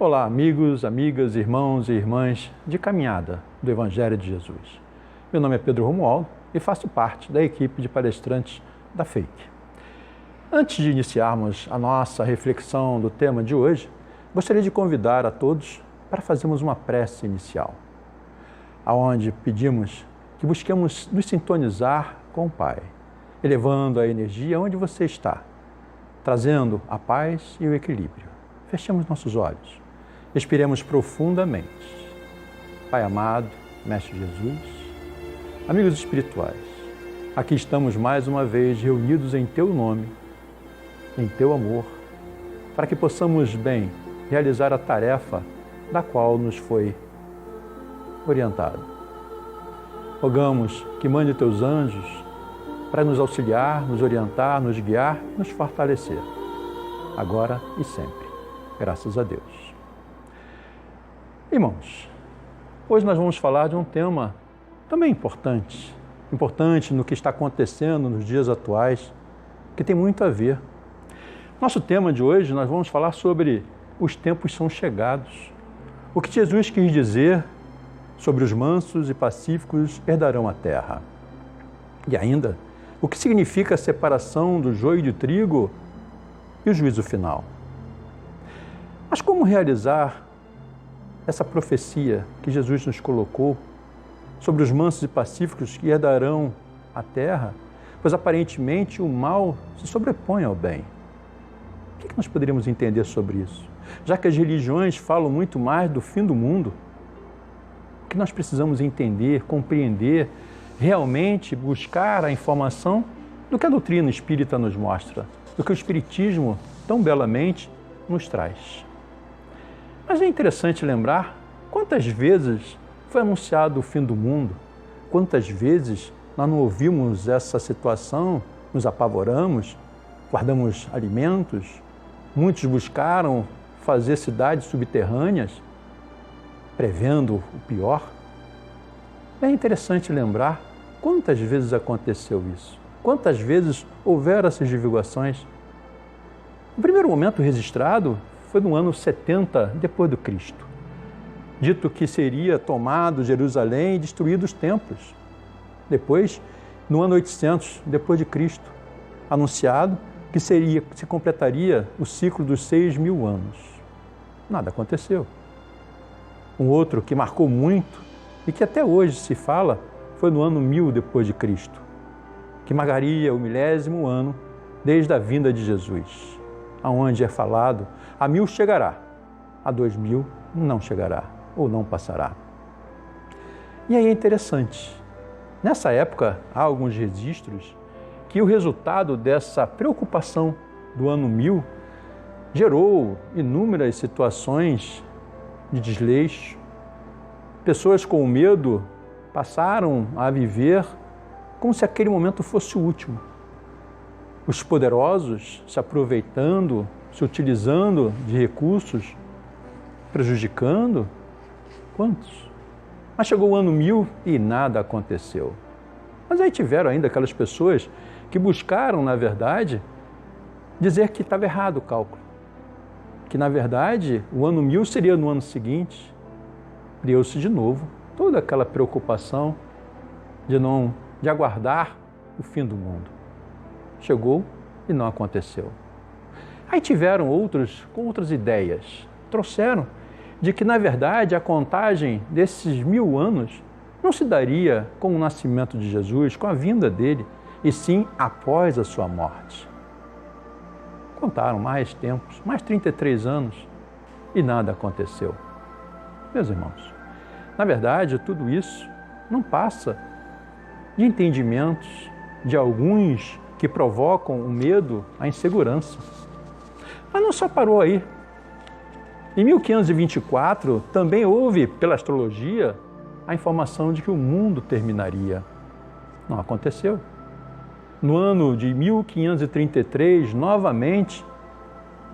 Olá, amigos, amigas, irmãos e irmãs de caminhada do Evangelho de Jesus. Meu nome é Pedro Romualdo e faço parte da equipe de palestrantes da FEIC. Antes de iniciarmos a nossa reflexão do tema de hoje, gostaria de convidar a todos para fazermos uma prece inicial, onde pedimos que busquemos nos sintonizar com o Pai, elevando a energia onde você está, trazendo a paz e o equilíbrio. Fechemos nossos olhos, expiremos profundamente. Pai amado, Mestre Jesus, amigos espirituais, aqui estamos mais uma vez reunidos em Teu nome, em Teu amor, para que possamos bem realizar a tarefa da qual nos foi orientado. Rogamos que mande Teus anjos para nos auxiliar, nos orientar, nos guiar, nos fortalecer, agora e sempre. Graças a Deus. Irmãos, hoje nós vamos falar de um tema também importante no que está acontecendo nos dias atuais, que tem muito a ver. Nosso tema de hoje, nós vamos falar sobre os tempos são chegados. O que Jesus quis dizer sobre os mansos e pacíficos herdarão a terra. E ainda, o que significa a separação do joio e do trigo e o juízo final. Mas como realizar essa profecia que Jesus nos colocou sobre os mansos e pacíficos que herdarão a terra, pois aparentemente o mal se sobrepõe ao bem? O que nós poderíamos entender sobre isso? Já que as religiões falam muito mais do fim do mundo, o que nós precisamos entender, compreender, realmente buscar a informação do que a doutrina espírita nos mostra, do que o Espiritismo tão belamente nos traz. Mas é interessante lembrar quantas vezes foi anunciado o fim do mundo, quantas vezes nós não ouvimos essa situação, nos apavoramos, guardamos alimentos, muitos buscaram fazer cidades subterrâneas, prevendo o pior. É interessante lembrar quantas vezes aconteceu isso, quantas vezes houveram essas divulgações. O primeiro momento registrado foi no ano 70 depois do Cristo, dito que seria tomado Jerusalém e destruído os templos. Depois, no ano 800 depois de Cristo, anunciado que se completaria o ciclo dos 6.000 anos. Nada aconteceu. Um outro que marcou muito e que até hoje se fala foi no ano 1000 depois de Cristo, que marcaria o 1000º ano desde a vinda de Jesus, aonde é falado: a 1000 chegará, a 2000 não chegará ou não passará. E aí é interessante, nessa época há alguns registros que o resultado dessa preocupação do ano 1000 gerou inúmeras situações de desleixo. Pessoas com medo passaram a viver como se aquele momento fosse o último. Os poderosos se aproveitando, se utilizando de recursos, prejudicando. Quantos? Mas chegou o ano 1000 e nada aconteceu. Mas aí tiveram ainda aquelas pessoas que buscaram, na verdade, dizer que estava errado o cálculo. Que, na verdade, o ano 1000 seria no ano seguinte. Criou-se de novo toda aquela preocupação de aguardar o fim do mundo. Chegou e não aconteceu. Aí tiveram outros com outras ideias. Trouxeram de que, na verdade, a contagem desses 1000 anos não se daria com o nascimento de Jesus, com a vinda dele, e sim após a sua morte. Contaram mais tempos, mais 33 anos, e nada aconteceu. Meus irmãos, na verdade, tudo isso não passa de entendimentos de alguns que provocam o medo, a insegurança. Mas não só parou aí. Em 1524, também houve, pela astrologia, a informação de que o mundo terminaria. Não aconteceu. No ano de 1533, novamente,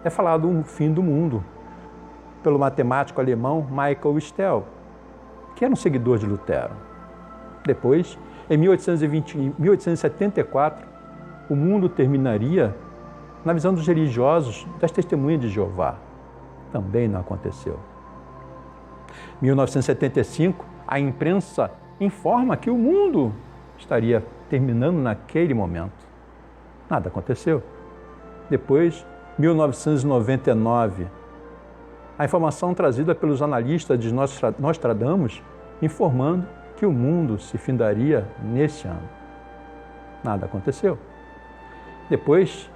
é falado um fim do mundo, pelo matemático alemão Michael Stel, que era um seguidor de Lutero. Depois, em 1874, o mundo terminaria na visão dos religiosos, das testemunhas de Jeová. também não aconteceu. 1975, a imprensa informa que o mundo estaria terminando naquele momento. Nada aconteceu. Depois, 1999, a informação trazida pelos analistas de Nostradamus informando que o mundo se findaria neste ano. Nada aconteceu. Depois,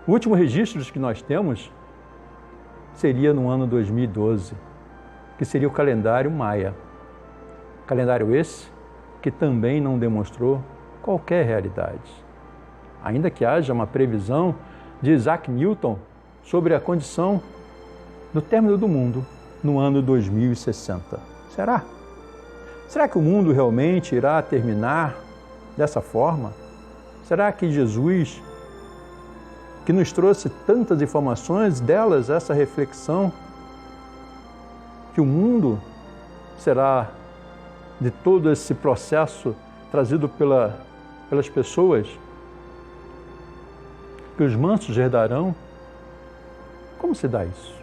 o último registro que nós temos seria no ano 2012, que seria o calendário maia. Calendário esse que também não demonstrou qualquer realidade. Ainda que haja uma previsão de Isaac Newton sobre a condição do término do mundo no ano 2060. Será? Será que o mundo realmente irá terminar dessa forma? Será que Jesus, que nos trouxe tantas informações, delas essa reflexão, que o mundo será de todo esse processo trazido pelas pessoas, que os mansos herdarão? Como se dá isso?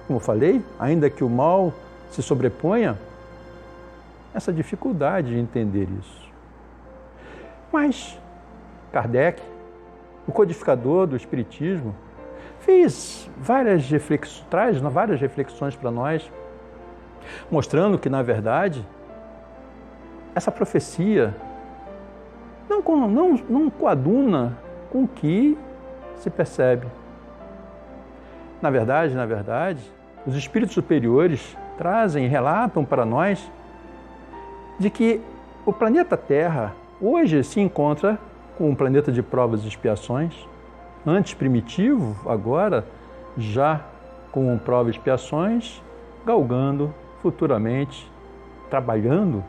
Como eu falei, ainda que o mal se sobreponha, essa dificuldade de entender isso. Mas Kardec, o codificador do Espiritismo, traz várias reflexões para nós, mostrando que, na verdade, essa profecia não coaduna com o que se percebe. Na verdade, os espíritos superiores relatam para nós de que o planeta Terra hoje se encontra com um planeta de provas e expiações, antes primitivo, agora já com provas e expiações, galgando futuramente, trabalhando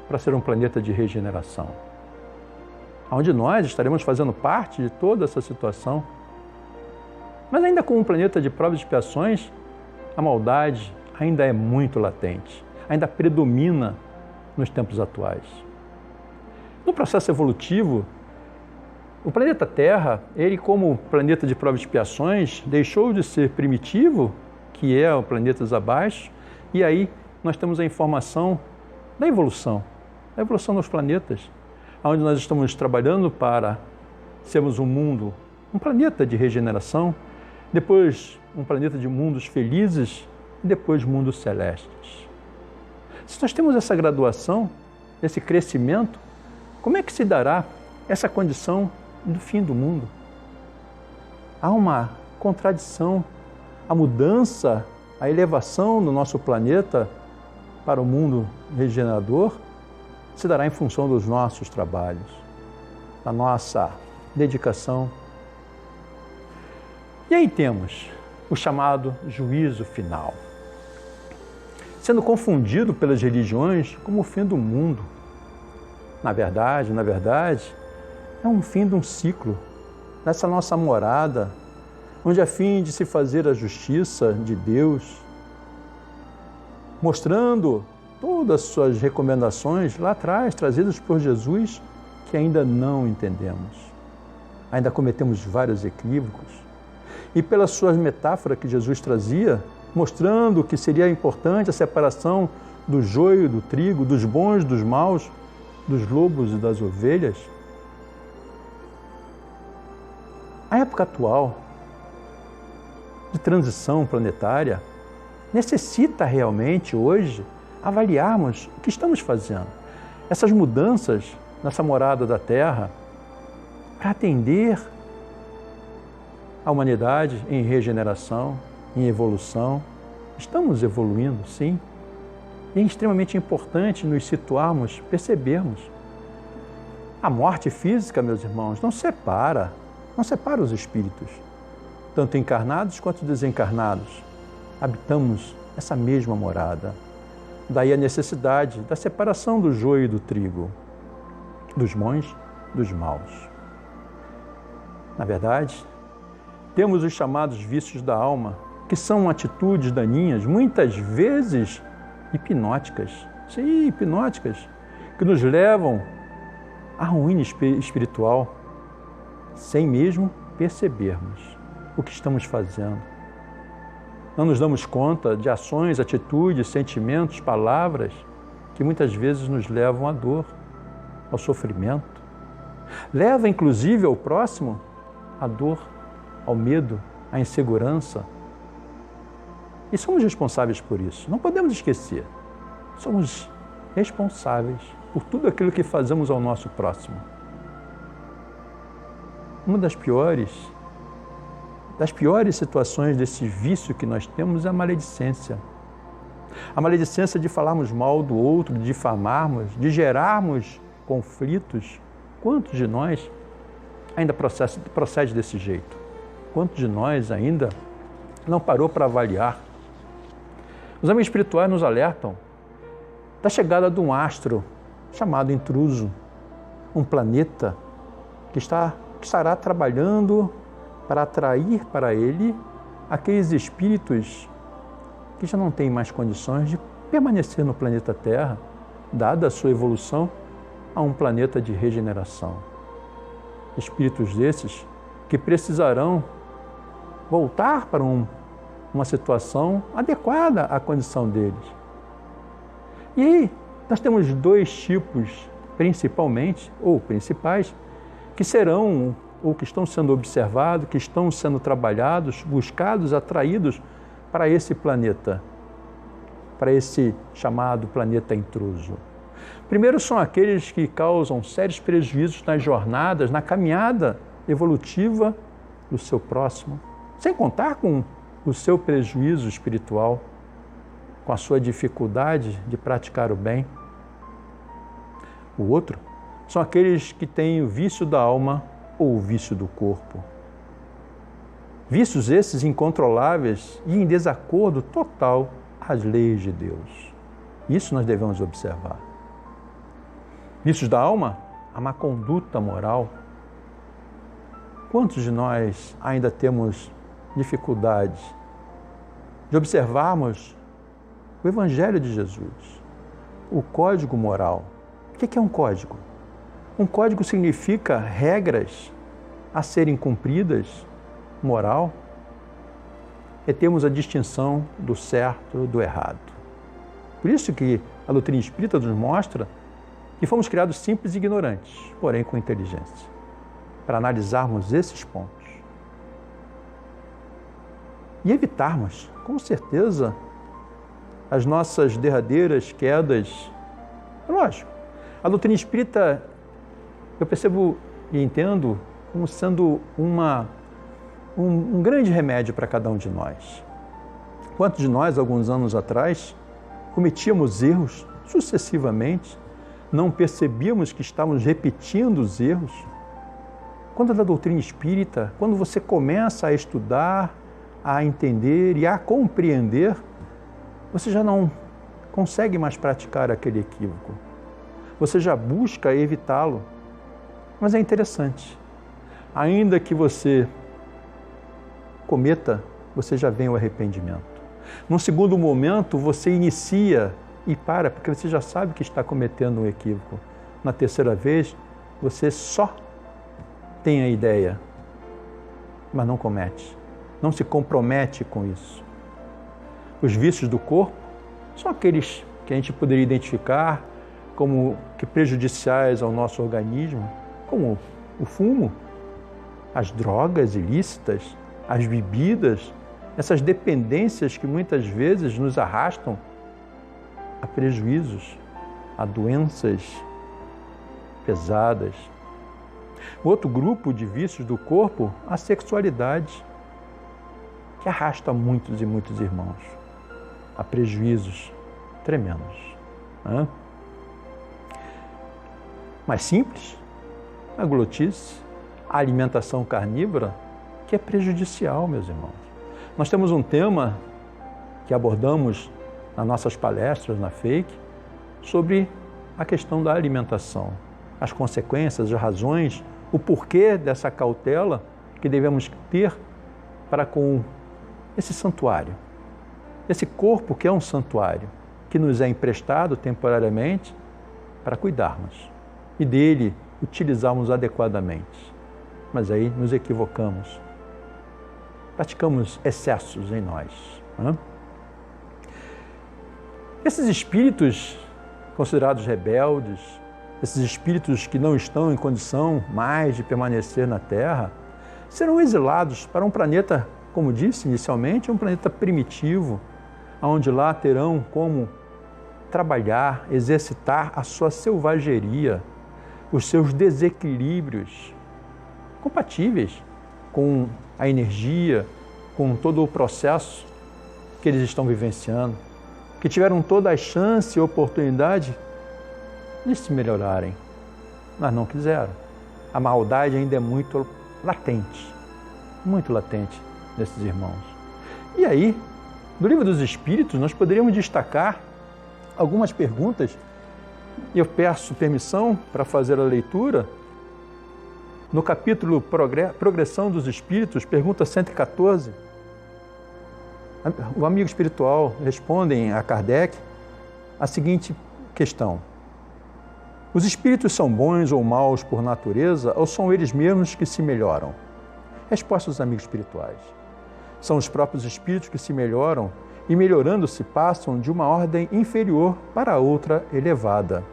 para ser um planeta de regeneração, onde nós estaremos fazendo parte de toda essa situação. Mas ainda com um planeta de provas e expiações, a maldade ainda é muito latente, ainda predomina nos tempos atuais. No processo evolutivo, o planeta Terra, ele como planeta de provas e expiações, deixou de ser primitivo, que é o planetas abaixo, e aí nós temos a informação da evolução dos planetas, onde nós estamos trabalhando para sermos um planeta de regeneração, depois um planeta de mundos felizes e depois mundos celestes. Se nós temos essa graduação, esse crescimento, como é que se dará essa condição do fim do mundo? Há uma contradição, a mudança, a elevação do nosso planeta para o mundo regenerador se dará em função dos nossos trabalhos, da nossa dedicação. E aí temos o chamado juízo final, sendo confundido pelas religiões como o fim do mundo. Na verdade, é um fim de um ciclo, nessa nossa morada, onde a fim de se fazer a justiça de Deus, mostrando todas as suas recomendações lá atrás, trazidas por Jesus, que ainda não entendemos. Ainda cometemos vários equívocos. E pelas suas metáforas que Jesus trazia, mostrando que seria importante a separação do joio, do trigo, dos bons, dos maus, dos lobos e das ovelhas. A época atual de transição planetária necessita realmente hoje avaliarmos o que estamos fazendo. Essas mudanças nessa morada da Terra para atender a humanidade em regeneração, em evolução. Estamos evoluindo, sim. E é extremamente importante nos situarmos, percebermos. A morte física, meus irmãos, não separa os espíritos, tanto encarnados quanto desencarnados. Habitamos essa mesma morada. Daí a necessidade da separação do joio e do trigo, dos bons dos maus. Na verdade, temos os chamados vícios da alma, que são atitudes daninhas, muitas vezes hipnóticas, que nos levam à ruína espiritual, sem mesmo percebermos o que estamos fazendo. Não nos damos conta de ações, atitudes, sentimentos, palavras que muitas vezes nos levam à dor, ao sofrimento. Leva, inclusive, ao próximo à dor, ao medo, à insegurança. E somos responsáveis por isso. Não podemos esquecer. Somos responsáveis por tudo aquilo que fazemos ao nosso próximo. Uma das piores situações desse vício que nós temos é a maledicência. A maledicência de falarmos mal do outro, de difamarmos, de gerarmos conflitos. Quantos de nós ainda procede desse jeito? Quantos de nós ainda não parou para avaliar? Os amigos espirituais nos alertam da chegada de um astro chamado intruso, um planeta que estará trabalhando para atrair para ele aqueles espíritos que já não têm mais condições de permanecer no planeta Terra, dada a sua evolução a um planeta de regeneração. Espíritos desses que precisarão voltar para uma situação adequada à condição deles. E aí, nós temos dois tipos, principalmente, ou principais, que serão, ou que estão sendo observados, que estão sendo trabalhados, buscados, atraídos para esse planeta, para esse chamado planeta intruso. Primeiro são aqueles que causam sérios prejuízos nas jornadas, na caminhada evolutiva do seu próximo, sem contar com o seu prejuízo espiritual, com a sua dificuldade de praticar o bem. O outro são aqueles que têm o vício da alma ou o vício do corpo. Vícios esses incontroláveis e em desacordo total às leis de Deus. Isso nós devemos observar. Vícios da alma, a má conduta moral. Quantos de nós ainda temos dificuldade de observarmos o Evangelho de Jesus, o código moral? O que é um código? Um código significa regras a serem cumpridas, moral, e temos a distinção do certo do errado. Por isso que a doutrina espírita nos mostra que fomos criados simples e ignorantes, porém com inteligência, para analisarmos esses pontos e evitarmos, com certeza, as nossas derradeiras quedas. Lógico, a doutrina espírita, eu percebo e entendo como sendo um grande remédio para cada um de nós. Quantos de nós, alguns anos atrás, cometíamos erros sucessivamente, não percebíamos que estávamos repetindo os erros? Quando é da doutrina espírita, quando você começa a estudar, a entender e a compreender, você já não consegue mais praticar aquele equívoco. Você já busca evitá-lo. Mas é interessante. Ainda que você cometa, você já vem o arrependimento. Num segundo momento, você inicia e para, porque você já sabe que está cometendo um equívoco. Na terceira vez, você só tem a ideia, mas não comete. Não se compromete com isso. Os vícios do corpo são aqueles que a gente poderia identificar como que prejudiciais ao nosso organismo, como o fumo, as drogas ilícitas, as bebidas, essas dependências que muitas vezes nos arrastam a prejuízos, a doenças pesadas. Outro grupo de vícios do corpo, a sexualidade, que arrasta muitos e muitos irmãos a prejuízos tremendos. Mais simples, a glotice, a alimentação carnívora, que é prejudicial, meus irmãos. Nós temos um tema que abordamos nas nossas palestras na FEIC sobre a questão da alimentação, as consequências, as razões, o porquê dessa cautela que devemos ter para com esse santuário, esse corpo que é um santuário, que nos é emprestado temporariamente para cuidarmos e dele utilizarmos adequadamente. Mas aí nos equivocamos, praticamos excessos em nós. Né? Esses espíritos considerados rebeldes, esses espíritos que não estão em condição mais de permanecer na Terra, serão exilados para um planeta, como disse inicialmente, um planeta primitivo, onde lá terão como trabalhar, exercitar a sua selvageria, os seus desequilíbrios, compatíveis com a energia, com todo o processo que eles estão vivenciando, que tiveram toda a chance e oportunidade de se melhorarem, mas não quiseram. A maldade ainda é muito latente nesses irmãos. E aí, no Livro dos Espíritos, nós poderíamos destacar algumas perguntas, e eu peço permissão para fazer a leitura. No capítulo Progressão dos Espíritos, pergunta 114, o amigo espiritual responde a Kardec a seguinte questão: os espíritos são bons ou maus por natureza, ou são eles mesmos que se melhoram? Resposta dos amigos espirituais: são os próprios espíritos que se melhoram e, melhorando-se, passam de uma ordem inferior para outra elevada.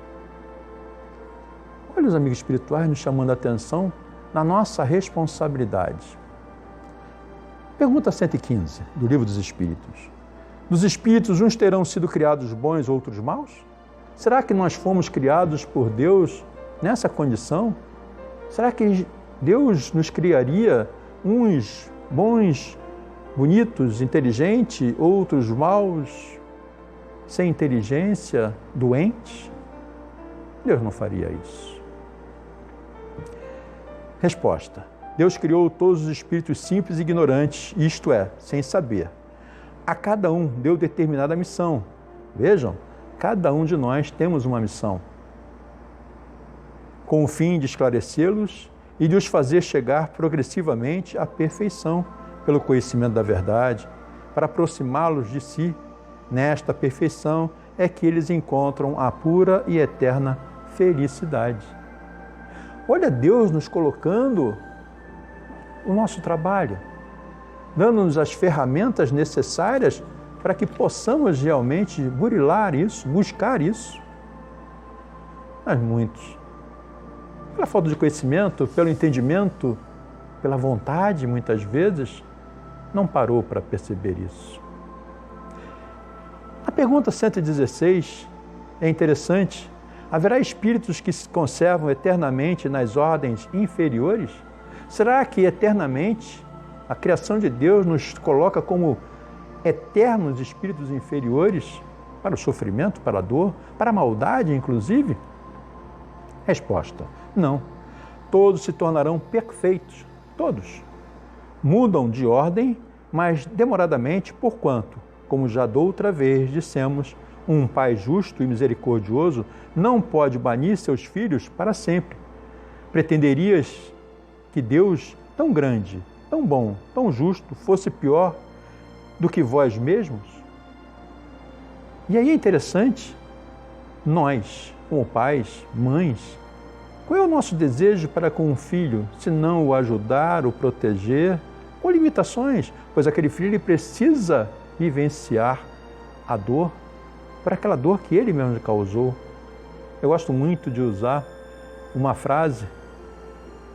Olha os amigos espirituais nos chamando a atenção na nossa responsabilidade. Pergunta 115, do Livro dos Espíritos. Dos espíritos, uns terão sido criados bons, outros maus? Será que nós fomos criados por Deus nessa condição? Será que Deus nos criaria uns bons, bonitos, inteligentes, outros maus, sem inteligência, doentes? Deus não faria isso. Resposta: Deus criou todos os espíritos simples e ignorantes, isto é, sem saber. A cada um deu determinada missão. Vejam, cada um de nós temos uma missão, com o fim de esclarecê-los e de os fazer chegar progressivamente à perfeição pelo conhecimento da verdade, para aproximá-los de si. Nesta perfeição é que eles encontram a pura e eterna felicidade. Olha Deus nos colocando o nosso trabalho, dando-nos as ferramentas necessárias para que possamos realmente burilar isso, buscar isso. Mas muitos, pela falta de conhecimento, pelo entendimento, pela vontade, muitas vezes, não parou para perceber isso. A pergunta 116 é interessante. Haverá espíritos que se conservam eternamente nas ordens inferiores? Será que eternamente a criação de Deus nos coloca como eternos espíritos inferiores para o sofrimento, para a dor, para a maldade, inclusive? Resposta: não. Todos se tornarão perfeitos, todos. Mudam de ordem, mas demoradamente, porquanto, como já da outra vez dissemos, um pai justo e misericordioso não pode banir seus filhos para sempre. Pretenderias que Deus, tão grande, tão bom, tão justo, fosse pior do que vós mesmos? E aí é interessante, nós, como pais, mães, qual é o nosso desejo para com um filho, se não o ajudar, o proteger, com limitações, pois aquele filho ele precisa vivenciar a dor, por aquela dor que ele mesmo causou. Eu gosto muito de usar uma frase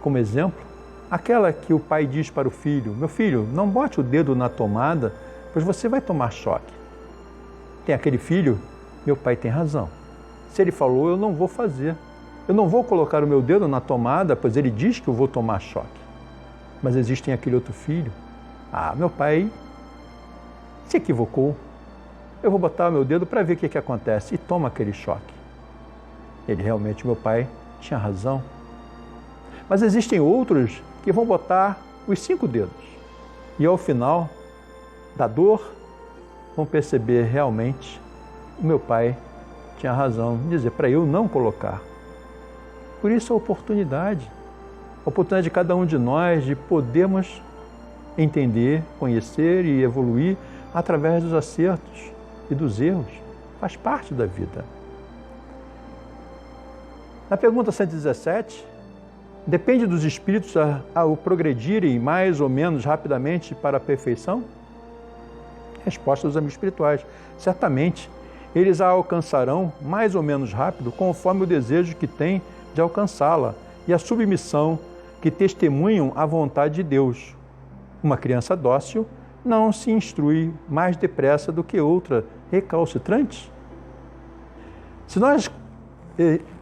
como exemplo, aquela que o pai diz para o filho: meu filho, não bote o dedo na tomada, pois você vai tomar choque. Tem aquele filho: meu pai tem razão. Se ele falou, eu não vou fazer. Eu não vou colocar o meu dedo na tomada, pois ele diz que eu vou tomar choque. Mas existe aquele outro filho: meu pai se equivocou. Eu vou botar o meu dedo para ver o que acontece. E toma aquele choque. Ele realmente, meu pai, tinha razão. Mas existem outros que vão botar os 5 dedos. E ao final da dor, vão perceber realmente o meu pai tinha razão de dizer para eu não colocar. Por isso a oportunidade de cada um de nós de podermos entender, conhecer e evoluir através dos acertos e dos erros. Faz parte da vida. Na pergunta 117, depende dos espíritos ao progredirem mais ou menos rapidamente para a perfeição? Resposta dos amigos espirituais. Certamente, eles a alcançarão mais ou menos rápido conforme o desejo que têm de alcançá-la e a submissão que testemunham a vontade de Deus. Uma criança dócil não se instrui mais depressa do que outra recalcitrante. Se nós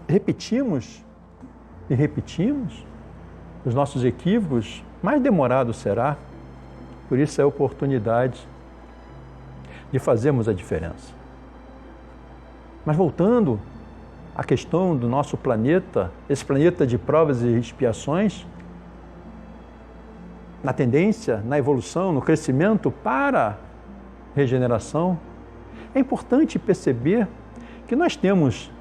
repetimos e repetimos os nossos equívocos, mais demorado será. Por isso é a oportunidade de fazermos a diferença. Mas voltando à questão do nosso planeta, esse planeta de provas e expiações, na tendência, na evolução, no crescimento para a regeneração, é importante perceber que nós temos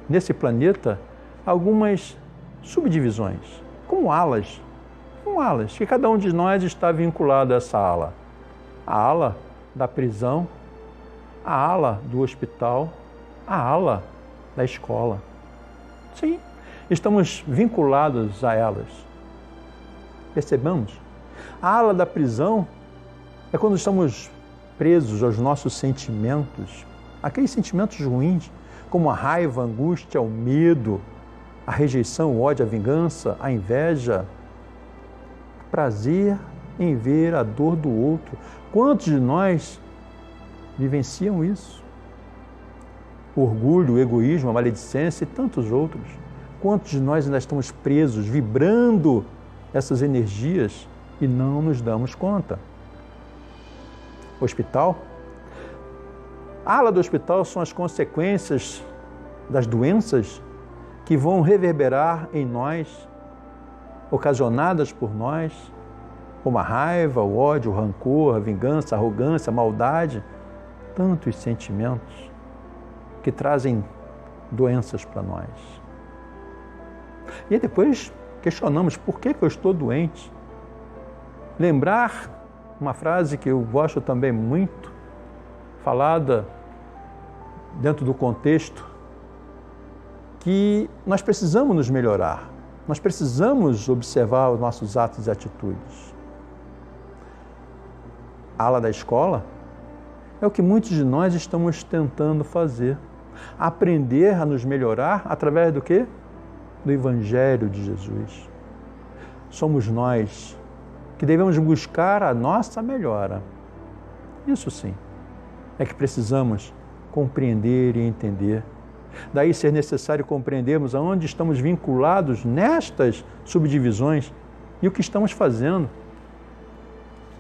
nesse planeta algumas subdivisões, como alas, que cada um de nós está vinculado a essa ala. A ala da prisão, a ala do hospital, a ala da escola. Sim, estamos vinculados a elas. Percebamos? A ala da prisão é quando estamos presos aos nossos sentimentos, aqueles sentimentos ruins, como a raiva, a angústia, o medo, a rejeição, o ódio, a vingança, a inveja, o prazer em ver a dor do outro. Quantos de nós vivenciam isso? O orgulho, o egoísmo, a maledicência e tantos outros. Quantos de nós ainda estamos presos, vibrando essas energias e não nos damos conta? Hospital. A ala do hospital são as consequências das doenças que vão reverberar em nós, ocasionadas por nós, como a raiva, o ódio, o rancor, a vingança, a arrogância, a maldade, tantos sentimentos que trazem doenças para nós. E depois questionamos por que eu estou doente. Lembrar uma frase que eu gosto também muito, falada dentro do contexto, que nós precisamos nos melhorar, nós precisamos observar os nossos atos e atitudes. A ala da escola é o que muitos de nós estamos tentando fazer, aprender a nos melhorar através do quê? Do Evangelho de Jesus. Somos nós que devemos buscar a nossa melhora. Isso sim, é que precisamos compreender e entender. Daí ser necessário compreendermos aonde estamos vinculados nestas subdivisões e o que estamos fazendo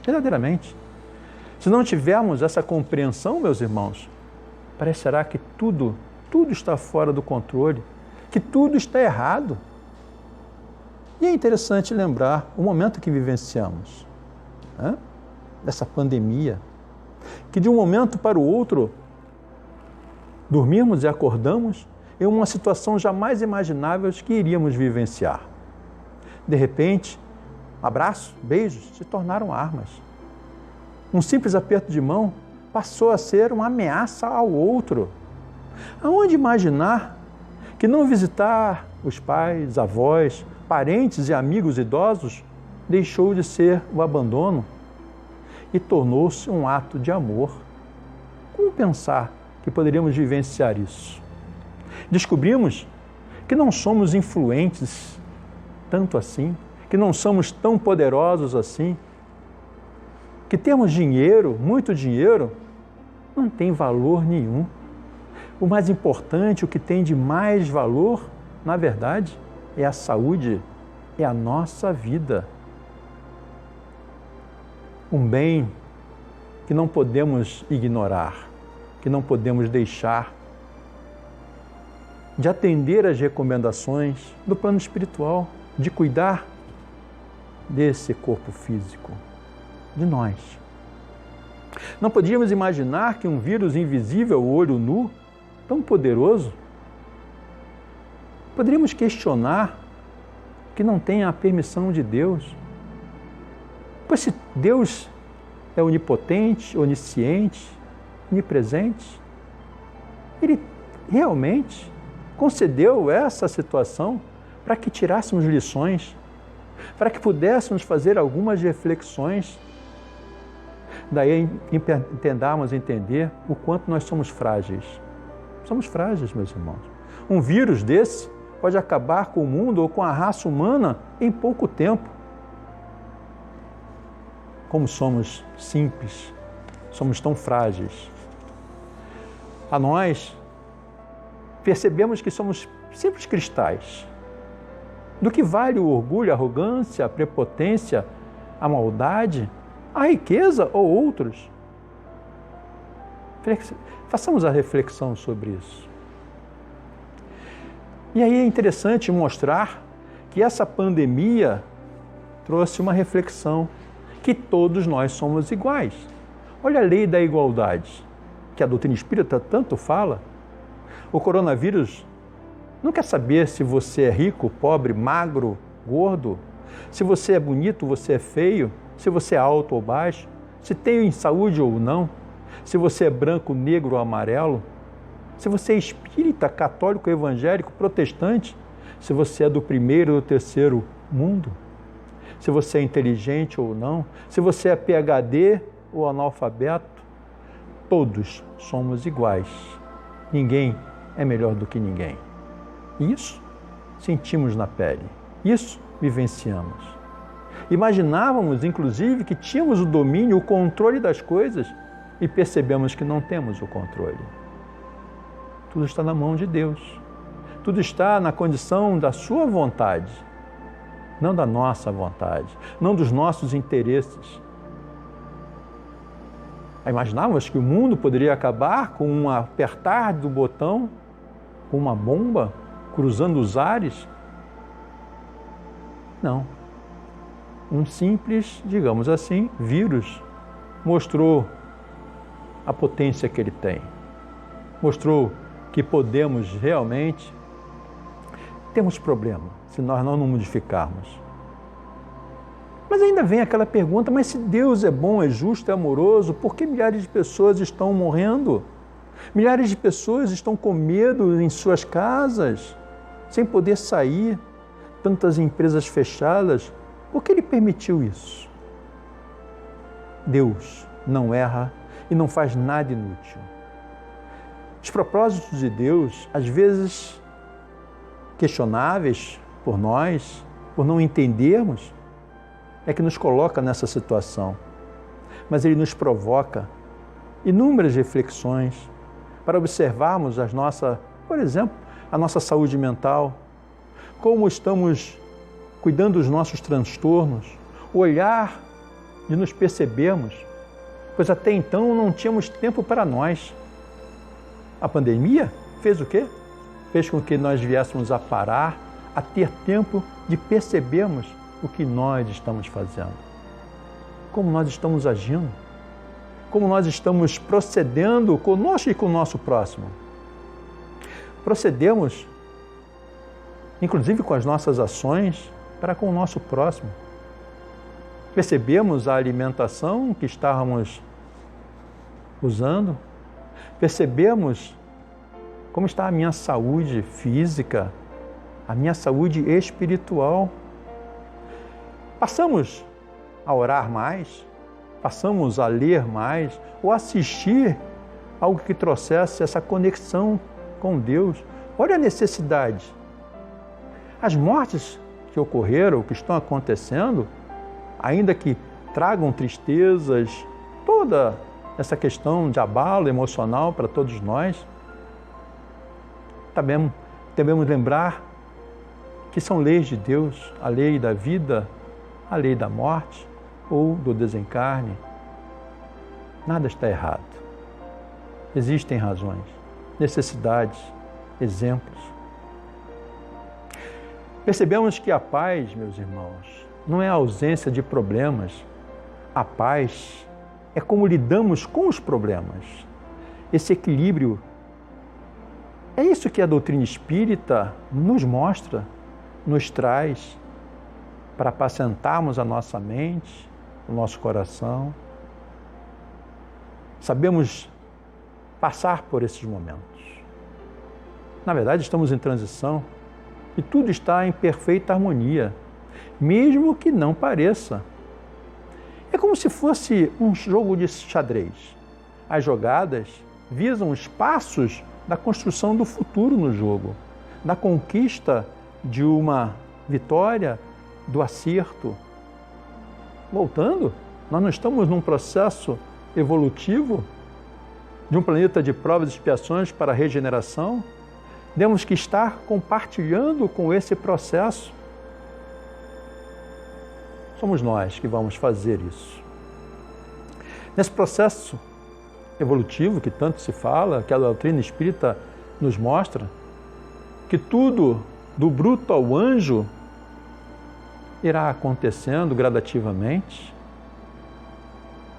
verdadeiramente. Se não tivermos essa compreensão, meus irmãos, parecerá que tudo está fora do controle, que tudo está errado. E é interessante lembrar o momento que vivenciamos, dessa pandemia, que de um momento para o outro, dormimos e acordamos em uma situação jamais imaginável que iríamos vivenciar. De repente, abraços, beijos se tornaram armas. Um simples aperto de mão passou a ser uma ameaça ao outro. Aonde imaginar que não visitar os pais, avós, parentes e amigos idosos deixou de ser o abandono e tornou-se um ato de amor? Como pensar que poderíamos vivenciar isso? Descobrimos que não somos influentes tanto assim, que não somos tão poderosos assim, que temos dinheiro, muito dinheiro, não tem valor nenhum. O mais importante, o que tem de mais valor, na verdade, é a saúde, é a nossa vida. Um bem que não podemos ignorar, que não podemos deixar de atender às recomendações do plano espiritual, de cuidar desse corpo físico, de nós. Não podíamos imaginar que um vírus invisível, olho nu, tão poderoso, poderíamos questionar que não tem a permissão de Deus. Pois se Deus é onipotente, onisciente, onipresente, Ele realmente concedeu essa situação para que tirássemos lições, para que pudéssemos fazer algumas reflexões. Daí tentarmos entender o quanto nós somos frágeis. Somos frágeis, meus irmãos. Um vírus desse pode acabar com o mundo ou com a raça humana em pouco tempo. Como somos simples, somos tão frágeis. A nós, percebemos que somos simples cristais. Do que vale o orgulho, a arrogância, a prepotência, a maldade, a riqueza ou outros? Façamos a reflexão sobre isso. E aí é interessante mostrar que essa pandemia trouxe uma reflexão, que todos nós somos iguais. Olha a lei da igualdade, que a doutrina espírita tanto fala. O coronavírus não quer saber se você é rico, pobre, magro, gordo, se você é bonito, você é feio, se você é alto ou baixo, se tem saúde ou não, se você é branco, negro ou amarelo, se você é espírita, católico, evangélico, protestante, se você é do primeiro ou do terceiro mundo, se você é inteligente ou não, se você é PhD ou analfabeto, todos somos iguais. Ninguém é melhor do que ninguém. Isso sentimos na pele, isso vivenciamos. Imaginávamos, inclusive, que tínhamos o domínio, o controle das coisas e percebemos que não temos o controle. Tudo está na mão de Deus. Tudo está na condição da sua vontade, não da nossa vontade, não dos nossos interesses. Imaginávamos que o mundo poderia acabar com um apertar do botão, com uma bomba cruzando os ares? Não. Um simples, digamos assim, vírus mostrou a potência que ele tem. Mostrou que podemos realmente... Temos problema se nós não nos modificarmos. Mas ainda vem aquela pergunta, mas se Deus é bom, é justo, é amoroso, por que milhares de pessoas estão morrendo? Milhares de pessoas estão com medo em suas casas, sem poder sair, tantas empresas fechadas. Por que Ele permitiu isso? Deus não erra e não faz nada inútil. Os propósitos de Deus, às vezes questionáveis por nós, por não entendermos, é que nos coloca nessa situação. Mas Ele nos provoca inúmeras reflexões para observarmos por exemplo, a nossa saúde mental, como estamos cuidando dos nossos transtornos, olhar e nos percebermos, pois até então não tínhamos tempo para nós. A pandemia fez o quê? Fez com que nós viéssemos a parar, a ter tempo de percebermos o que nós estamos fazendo, como nós estamos agindo, como nós estamos procedendo conosco e com o nosso próximo. Procedemos, inclusive com as nossas ações, para com o nosso próximo. Percebemos a alimentação que estávamos usando, percebemos como está a minha saúde física, a minha saúde espiritual. Passamos a orar mais, passamos a ler mais ou assistir algo que trouxesse essa conexão com Deus. Olha a necessidade. As mortes que ocorreram, que estão acontecendo, ainda que tragam tristezas, toda essa questão de abalo emocional para todos nós, também devemos lembrar que são leis de Deus, a lei da vida, a lei da morte ou do desencarne. Nada está errado. Existem razões, necessidades, exemplos. Percebemos que a paz, meus irmãos, não é a ausência de problemas. A paz é como lidamos com os problemas. Esse equilíbrio, é isso que a doutrina espírita nos mostra, nos traz, para apacentarmos a nossa mente, o nosso coração. Sabemos passar por esses momentos. Na verdade, estamos em transição e tudo está em perfeita harmonia, mesmo que não pareça. É como se fosse um jogo de xadrez. As jogadas visam os passos da construção do futuro no jogo, da conquista de uma vitória, do acerto. Voltando, nós não estamos num processo evolutivo de um planeta de provas e expiações para a regeneração? Temos que estar compartilhando com esse processo. Somos nós que vamos fazer isso. Nesse processo evolutivo que tanto se fala, que a doutrina espírita nos mostra, que tudo, do bruto ao anjo, irá acontecendo gradativamente.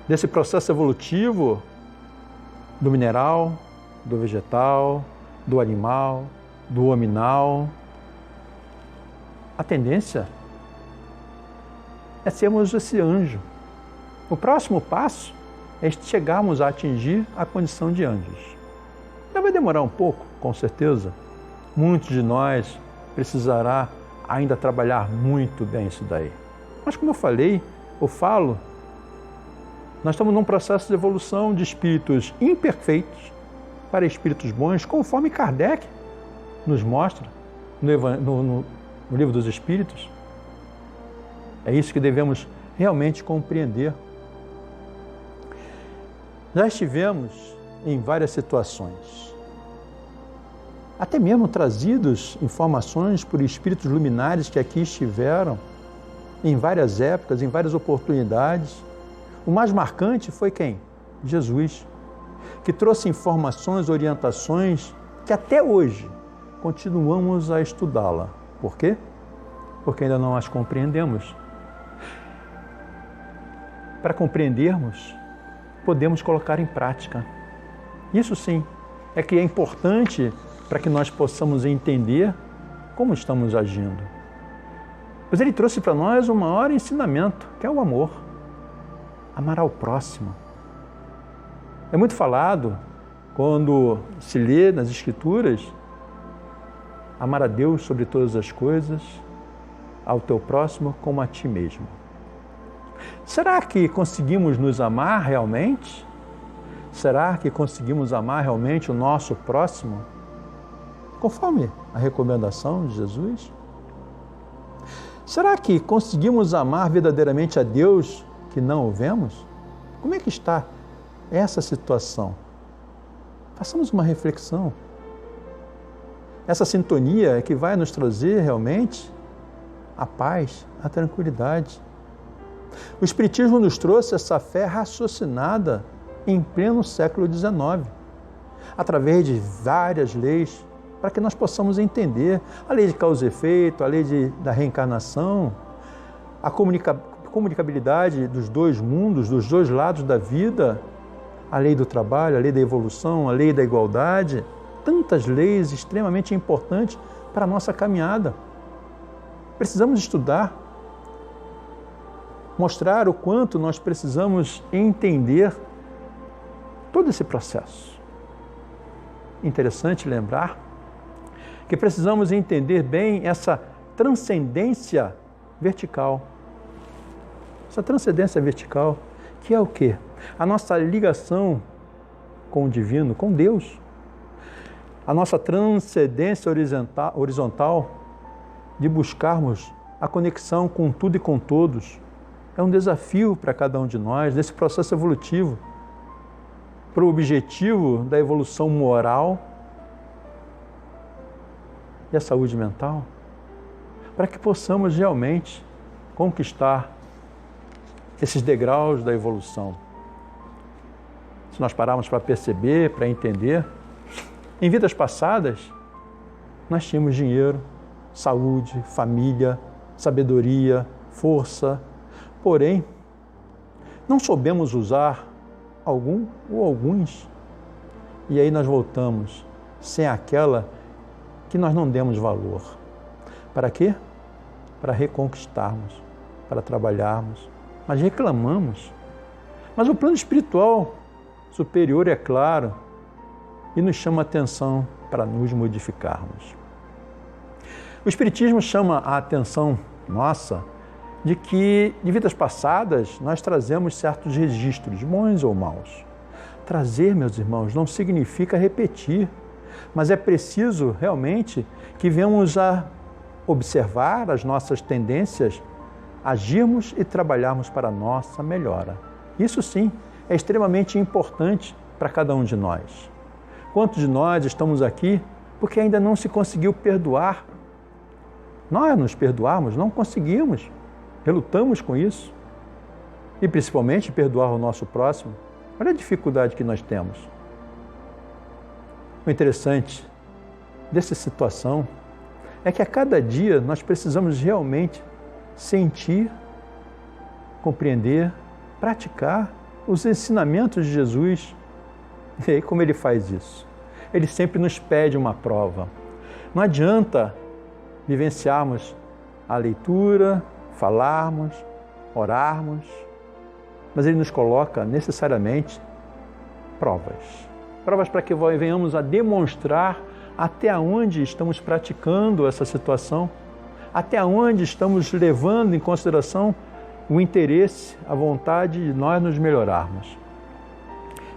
Nesse processo evolutivo do mineral, do vegetal, do animal, do hominal, a tendência é sermos esse anjo. O próximo passo é chegarmos a atingir a condição de anjos. Já vai demorar um pouco, com certeza. Muitos de nós precisará ainda trabalhar muito bem isso daí. Mas como eu falo, nós estamos num processo de evolução de espíritos imperfeitos para espíritos bons, conforme Kardec nos mostra no Livro dos Espíritos. É isso que devemos realmente compreender. Já estivemos em várias situações, até mesmo trazidos informações por espíritos luminares que aqui estiveram, em várias épocas, em várias oportunidades. O mais marcante foi quem? Jesus, que trouxe informações, orientações que até hoje continuamos a estudá-la. Por quê? Porque ainda não as compreendemos. Para compreendermos, podemos colocar em prática. Isso sim, é que é importante para que nós possamos entender como estamos agindo. Pois ele trouxe para nós o maior ensinamento, que é o amor. Amar ao próximo. É muito falado, quando se lê nas Escrituras, amar a Deus sobre todas as coisas, ao teu próximo como a ti mesmo. Será que conseguimos nos amar realmente? Será que conseguimos amar realmente o nosso próximo? Conforme a recomendação de Jesus? Será que conseguimos amar verdadeiramente a Deus que não o vemos? Como é que está essa situação? Façamos uma reflexão. Essa sintonia é que vai nos trazer realmente a paz, a tranquilidade. O Espiritismo nos trouxe essa fé raciocinada em pleno século XIX, através de várias leis, para que nós possamos entender a lei de causa e efeito, a lei da reencarnação, a comunicabilidade dos dois mundos, dos dois lados da vida, a lei do trabalho, a lei da evolução, a lei da igualdade, tantas leis extremamente importantes para a nossa caminhada. Precisamos estudar, mostrar o quanto nós precisamos entender todo esse processo. Interessante lembrar que precisamos entender bem essa transcendência vertical. Essa transcendência vertical, que é o quê? A nossa ligação com o divino, com Deus. A nossa transcendência horizontal de buscarmos a conexão com tudo e com todos. É um desafio para cada um de nós, nesse processo evolutivo, para o objetivo da evolução moral e a saúde mental, para que possamos realmente conquistar esses degraus da evolução. Se nós pararmos para perceber, para entender, em vidas passadas, nós tínhamos dinheiro, saúde, família, sabedoria, força. Porém, não soubemos usar algum ou alguns. E aí nós voltamos sem aquela que nós não demos valor. Para quê? Para reconquistarmos, para trabalharmos. Mas reclamamos. Mas o plano espiritual superior é claro e nos chama a atenção para nos modificarmos. O Espiritismo chama a atenção nossa de que, de vidas passadas, nós trazemos certos registros, bons ou maus. Trazer, meus irmãos, não significa repetir, mas é preciso realmente que venhamos a observar as nossas tendências, agirmos e trabalharmos para a nossa melhora. Isso sim é extremamente importante para cada um de nós. Quantos de nós estamos aqui porque ainda não se conseguiu perdoar? Nós nos perdoarmos, não conseguimos, relutamos com isso. E principalmente perdoar o nosso próximo. Olha a dificuldade que nós temos. O interessante dessa situação é que a cada dia nós precisamos realmente sentir, compreender, praticar os ensinamentos de Jesus. E aí como ele faz isso? Ele sempre nos pede uma prova. Não adianta vivenciarmos a leitura, falarmos, orarmos, mas ele nos coloca necessariamente provas. Provas para que venhamos a demonstrar até onde estamos praticando essa situação, até onde estamos levando em consideração o interesse, a vontade de nós nos melhorarmos.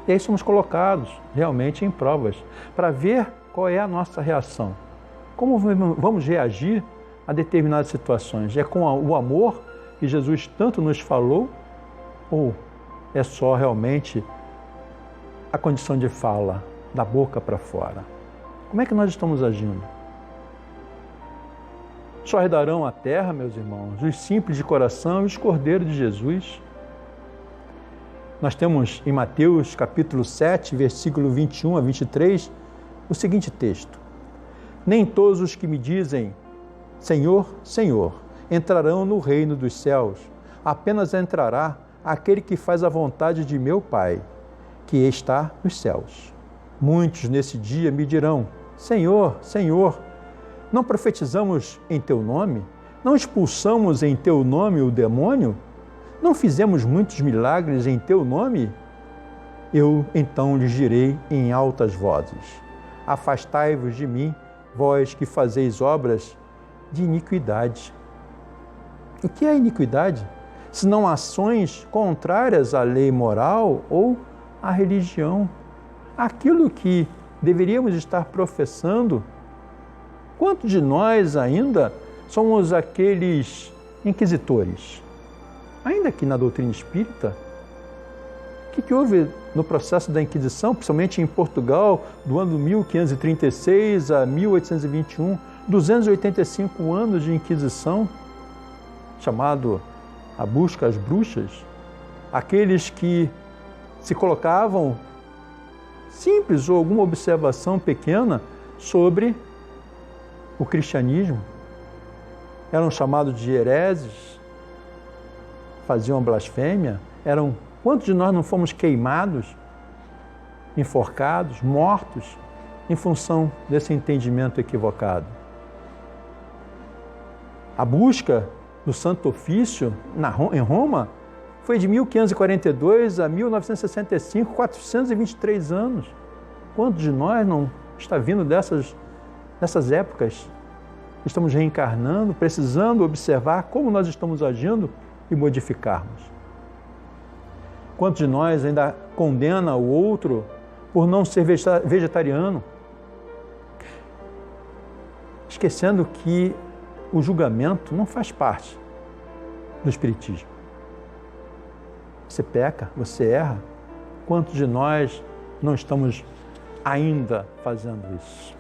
E aí somos colocados realmente em provas para ver qual é a nossa reação. Como vamos reagir a determinadas situações? É com o amor que Jesus tanto nos falou ou é só realmente a condição de fala, da boca para fora? Como é que nós estamos agindo? Só herdarão a terra, meus irmãos, os simples de coração e os cordeiros de Jesus. Nós temos em Mateus capítulo 7, versículo 21 a 23, o seguinte texto: Nem todos os que me dizem Senhor, Senhor, entrarão no reino dos céus, apenas entrará aquele que faz a vontade de meu Pai, que está nos céus. Muitos nesse dia me dirão, Senhor, Senhor, não profetizamos em Teu nome? Não expulsamos em Teu nome o demônio? Não fizemos muitos milagres em Teu nome? Eu então lhes direi em altas vozes, afastai-vos de mim, vós que fazeis obras de iniquidade. O que é iniquidade? Senão ações contrárias à lei moral ou à religião. Aquilo que deveríamos estar professando. Quantos de nós ainda somos aqueles inquisitores? Ainda que na doutrina espírita, o que houve no processo da Inquisição, principalmente em Portugal, do ano 1536 a 1821, 285 anos de Inquisição, chamado a busca às bruxas, aqueles que se colocavam simples ou alguma observação pequena sobre o cristianismo, eram chamados de hereses, faziam blasfêmia, quantos de nós não fomos queimados, enforcados, mortos, em função desse entendimento equivocado? A busca do Santo Ofício em Roma foi de 1542 a 1965, 423 anos. Quantos de nós não está vindo dessas épocas? Estamos reencarnando, precisando observar como nós estamos agindo e modificarmos. Quantos de nós ainda condena o outro por não ser vegetariano? Esquecendo que o julgamento não faz parte do Espiritismo. Você peca, você erra. Quantos de nós não estamos ainda fazendo isso?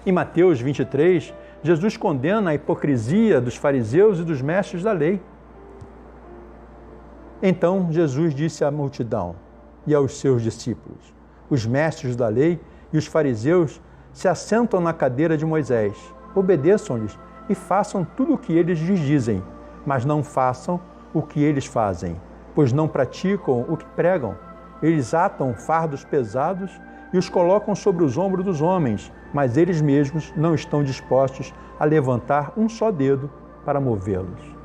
Em Mateus 23, Jesus condena a hipocrisia dos fariseus e dos mestres da lei. Então Jesus disse à multidão e aos seus discípulos: os mestres da lei e os fariseus se assentam na cadeira de Moisés. Obedeçam-lhes e façam tudo o que eles lhes dizem, mas não façam o que eles fazem, pois não praticam o que pregam. Eles atam fardos pesados e os colocam sobre os ombros dos homens, mas eles mesmos não estão dispostos a levantar um só dedo para movê-los.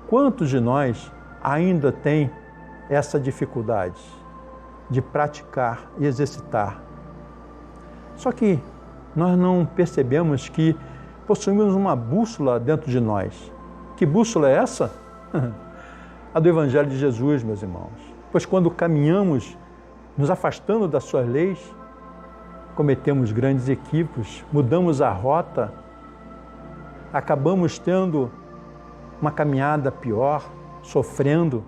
Quantos de nós ainda têm essa dificuldade de praticar e exercitar? Só que nós não percebemos que possuímos uma bússola dentro de nós, Que bússola é essa? A do Evangelho de Jesus, meus irmãos. Pois quando caminhamos nos afastando das suas leis, cometemos grandes equívocos, mudamos a rota, acabamos tendo uma caminhada pior, sofrendo.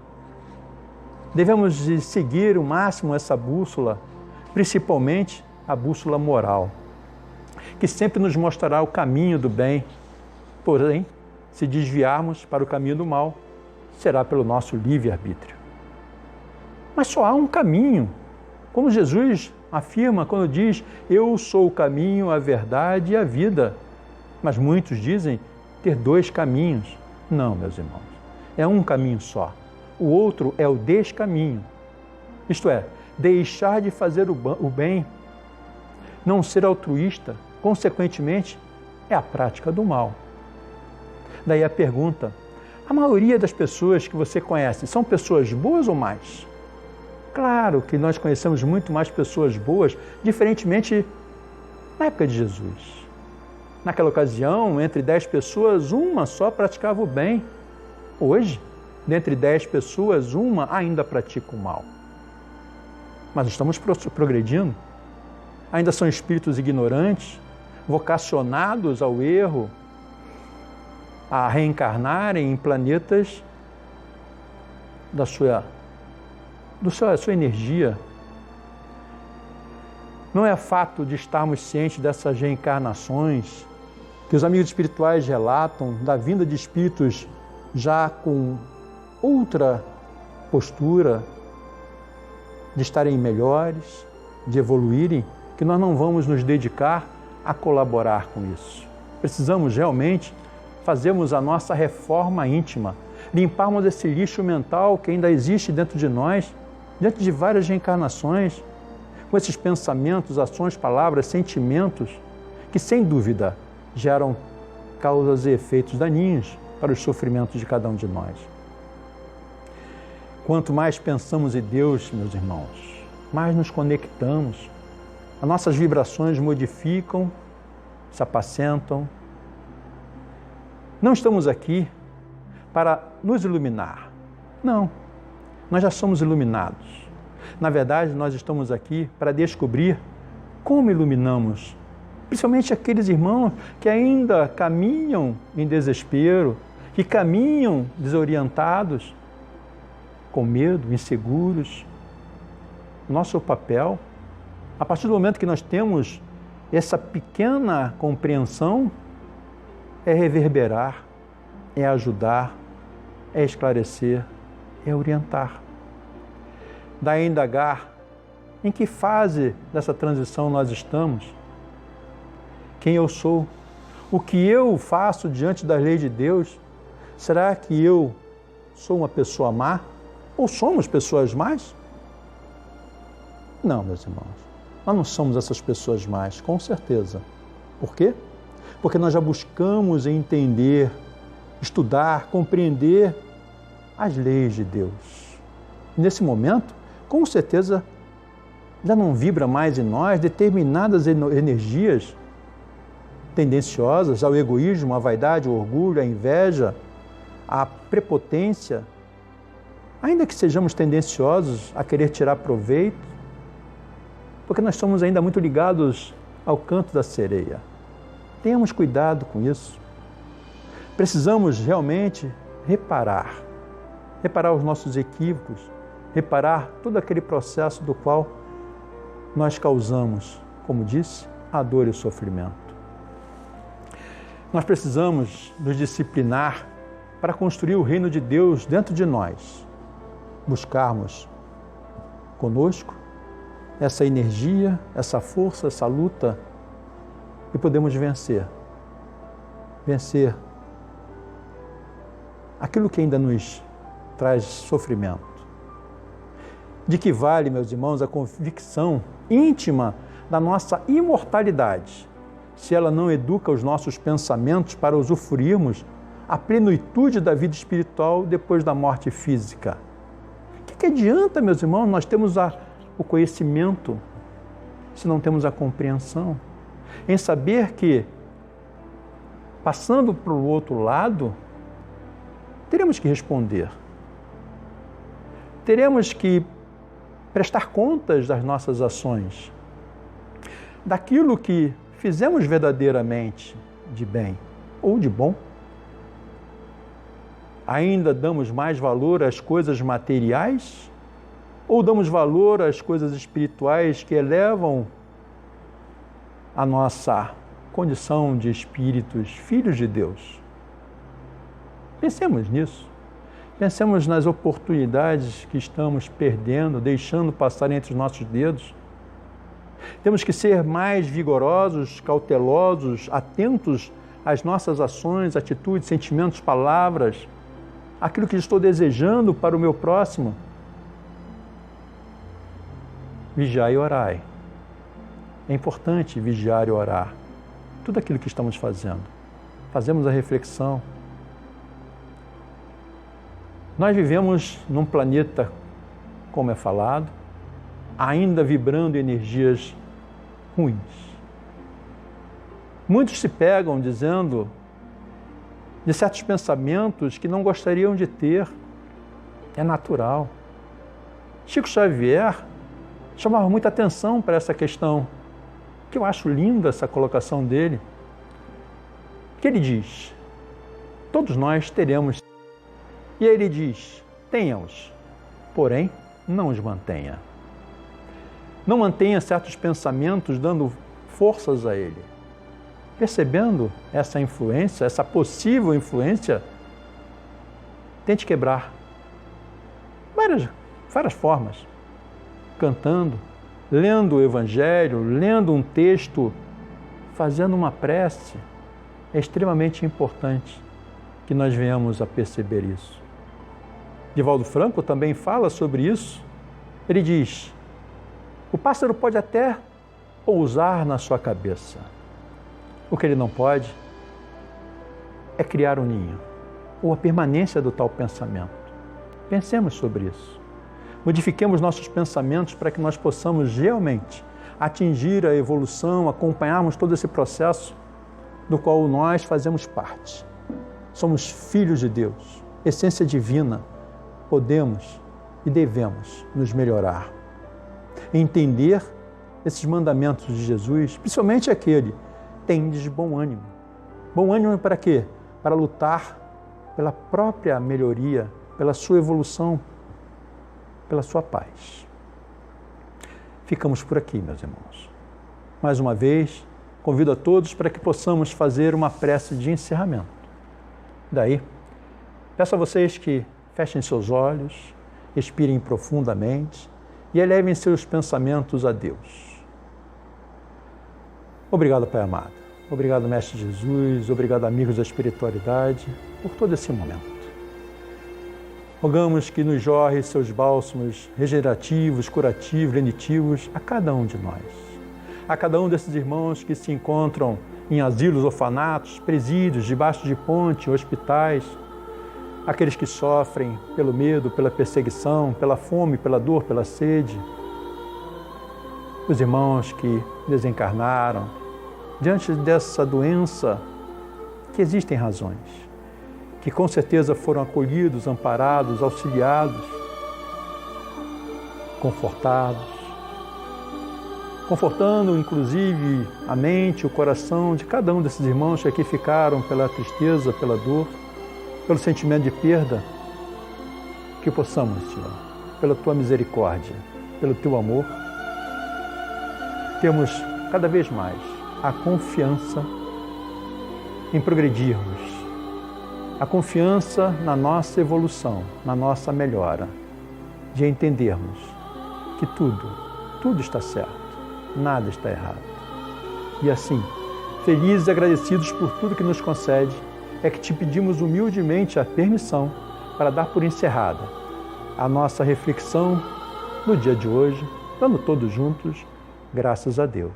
Devemos seguir o máximo essa bússola, principalmente a bússola moral, que sempre nos mostrará o caminho do bem. Porém, se desviarmos para o caminho do mal, será pelo nosso livre-arbítrio. Mas só há um caminho, como Jesus afirma quando diz: eu sou o caminho, a verdade e a vida. Mas muitos dizem ter dois caminhos. Não, meus irmãos, é um caminho só. O outro é o descaminho. Isto é, deixar de fazer o bem, não ser altruísta, consequentemente, é a prática do mal. Daí a pergunta: a maioria das pessoas que você conhece são pessoas boas ou más? Claro que nós conhecemos muito mais pessoas boas, diferentemente na época de Jesus. Naquela ocasião, entre 10 pessoas, uma só praticava o bem. Hoje, dentre 10 pessoas, uma ainda pratica o mal. Mas estamos progredindo. Ainda são espíritos ignorantes, vocacionados ao erro, a reencarnarem em planetas da sua energia. Não é fato de estarmos cientes dessas reencarnações que os amigos espirituais relatam, da vinda de espíritos já com outra postura, de estarem melhores, de evoluírem, que nós não vamos nos dedicar a colaborar com isso. Precisamos realmente fazermos a nossa reforma íntima, limparmos esse lixo mental que ainda existe dentro de nós, dentro de várias reencarnações, com esses pensamentos, ações, palavras, sentimentos, que sem dúvida geram causas e efeitos daninhos para os sofrimentos de cada um de nós. Quanto mais pensamos em Deus, meus irmãos, mais nos conectamos. As nossas vibrações modificam, se apacentam. Não estamos aqui para nos iluminar. Não, nós já somos iluminados. Na verdade, nós estamos aqui para descobrir como iluminamos, principalmente aqueles irmãos que ainda caminham em desespero, que caminham desorientados, com medo, inseguros. Nosso papel, a partir do momento que nós temos essa pequena compreensão, é reverberar, é ajudar, é esclarecer, é orientar. Daí indagar em que fase dessa transição nós estamos, quem eu sou, o que eu faço diante das leis de Deus. Será que eu sou uma pessoa má? Ou somos pessoas más? Não, meus irmãos, nós não somos essas pessoas más, com certeza. Por quê? Porque nós já buscamos entender, estudar, compreender as leis de Deus. Nesse momento, com certeza, já não vibra mais em nós determinadas energias tendenciosas ao egoísmo, à vaidade, ao orgulho, à inveja, à prepotência, ainda que sejamos tendenciosos a querer tirar proveito, porque nós somos ainda muito ligados ao canto da sereia. Tenhamos cuidado com isso. Precisamos realmente reparar os nossos equívocos, reparar todo aquele processo do qual nós causamos, como disse, a dor e o sofrimento. Nós precisamos nos disciplinar para construir o reino de Deus dentro de nós. Buscarmos conosco essa energia, essa força, essa luta, e podemos vencer aquilo que ainda nos traz sofrimento. De que vale, meus irmãos, a convicção íntima da nossa imortalidade, se ela não educa os nossos pensamentos para usufruirmos a plenitude da vida espiritual depois da morte física? O que adianta, meus irmãos, nós temos o conhecimento se não temos a compreensão? Em saber que, passando para o outro lado, teremos que responder. Teremos que prestar contas das nossas ações, daquilo que fizemos verdadeiramente de bem ou de bom. Ainda damos mais valor às coisas materiais ou damos valor às coisas espirituais que elevam a nossa condição de espíritos, filhos de Deus? Pensemos nisso. Pensemos nas oportunidades que estamos perdendo, deixando passar entre os nossos dedos. Temos que ser mais vigorosos, cautelosos, atentos às nossas ações, atitudes, sentimentos, palavras, aquilo que estou desejando para o meu próximo. Vigiai e orai. É importante vigiar e orar. Tudo aquilo que estamos fazendo. Fazemos a reflexão. Nós vivemos num planeta, como é falado, ainda vibrando energias ruins. Muitos se pegam dizendo de certos pensamentos que não gostariam de ter. É natural. Chico Xavier chamava muita atenção para essa questão, que eu acho linda essa colocação dele, que ele diz, todos nós teremos. E ele diz, tenha-os, porém não os mantenha. Não mantenha certos pensamentos dando forças a ele. Percebendo essa influência, essa possível influência, tente quebrar. Várias formas. Cantando, lendo o Evangelho, lendo um texto, fazendo uma prece. É extremamente importante que nós venhamos a perceber isso. Divaldo Franco também fala sobre isso. Ele diz, o pássaro pode até pousar na sua cabeça. O que ele não pode é criar um ninho, ou a permanência do tal pensamento. Pensemos sobre isso. Modifiquemos nossos pensamentos para que nós possamos realmente atingir a evolução, acompanharmos todo esse processo do qual nós fazemos parte. Somos filhos de Deus, essência divina. Podemos e devemos nos melhorar. Entender esses mandamentos de Jesus, principalmente aquele, tendes bom ânimo. Bom ânimo para quê? Para lutar pela própria melhoria, pela sua evolução, pela sua paz. Ficamos por aqui, meus irmãos. Mais uma vez, convido a todos para que possamos fazer uma prece de encerramento. Daí, peço a vocês que fechem seus olhos, expirem profundamente e elevem seus pensamentos a Deus. Obrigado, Pai amado. Obrigado, Mestre Jesus. Obrigado, amigos da espiritualidade, por todo esse momento. Rogamos que nos jorre seus bálsamos regenerativos, curativos, lenitivos a cada um de nós. A cada um desses irmãos que se encontram em asilos, orfanatos, presídios, debaixo de ponte, hospitais, aqueles que sofrem pelo medo, pela perseguição, pela fome, pela dor, pela sede, os irmãos que desencarnaram, diante dessa doença, que existem razões, que com certeza foram acolhidos, amparados, auxiliados, confortando inclusive a mente, o coração de cada um desses irmãos que aqui ficaram pela tristeza, pela dor, pelo sentimento de perda, que possamos, Senhor, pela Tua misericórdia, pelo Teu amor, termos cada vez mais a confiança em progredirmos, a confiança na nossa evolução, na nossa melhora, de entendermos que tudo está certo, nada está errado. E assim, felizes e agradecidos por tudo que nos concede, é que te pedimos humildemente a permissão para dar por encerrada a nossa reflexão no dia de hoje, dando todos juntos graças a Deus.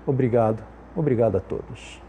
Obrigado a todos.